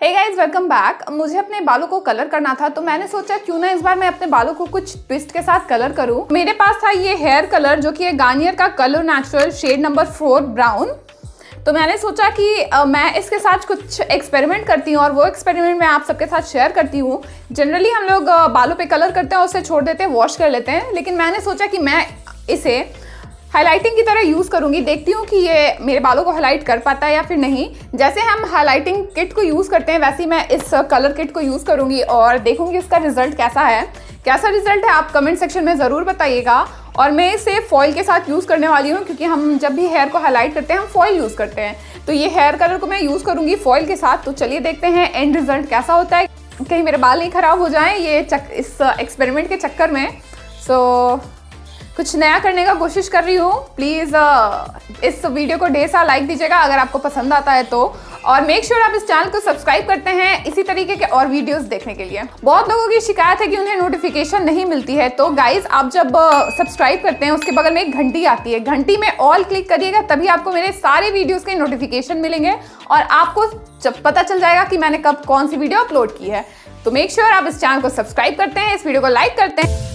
Hey guys, welcome back. मुझे अपने बालों को कलर करना था तो मैंने सोचा क्यों ना इस बार मैं अपने बालों को कुछ ट्विस्ट के साथ कलर करूं। मेरे पास था ये हेयर कलर जो कि है गार्नियर का colour natural shade number 4 brown. तो मैंने सोचा कि मैं इसके साथ कुछ एक्सपेरिमेंट करती हूँ और वो एक्सपेरिमेंट मैं आप सबके साथ शेयर करती हूँ। जनरली हम लोग बालों पे कलर करते हैं, उसे छोड़ देते हैं, वॉश कर लेते हैं, लेकिन मैंने सोचा कि मैं इसे हाइलाइटिंग की तरह यूज़ करूँगी। देखती हूँ कि ये मेरे बालों को हाईलाइट कर पाता है या फिर नहीं। जैसे हम हाइलाइटिंग किट को यूज़ करते हैं वैसे ही मैं इस कलर किट को यूज़ करूँगी और देखूँगी इसका रिजल्ट कैसा है। कैसा रिजल्ट है आप कमेंट सेक्शन में ज़रूर बताइएगा। और मैं इसे फॉइल के साथ यूज़ करने वाली हूँ क्योंकि हम जब भी हेयर को हाईलाइट करते हैं हम फॉइल यूज़ करते हैं। तो ये हेयर कलर को मैं यूज़ करूँगी फॉइल के साथ। तो चलिए देखते हैं एंड रिजल्ट कैसा होता है, कहीं मेरे बाल नहीं ख़राब हो जाएँ ये इस एक्सपेरिमेंट के चक्कर में। कुछ नया करने का कोशिश कर रही हूँ। प्लीज़ इस वीडियो को ढेर सारा लाइक दीजिएगा अगर आपको पसंद आता है तो, और मेक श्योर आप इस चैनल को सब्सक्राइब करते हैं इसी तरीके के और वीडियोस देखने के लिए। बहुत लोगों की शिकायत है कि उन्हें नोटिफिकेशन नहीं मिलती है। तो गाइज, आप जब सब्सक्राइब करते हैं उसके बगल में एक घंटी आती है, घंटी में ऑल क्लिक करिएगा, तभी आपको मेरे सारे वीडियोज़ के नोटिफिकेशन मिलेंगे और आपको जब पता चल जाएगा कि मैंने कब कौन सी वीडियो अपलोड की है। तो मेक श्योर आप इस चैनल को सब्सक्राइब करते हैं, इस वीडियो को लाइक करते हैं।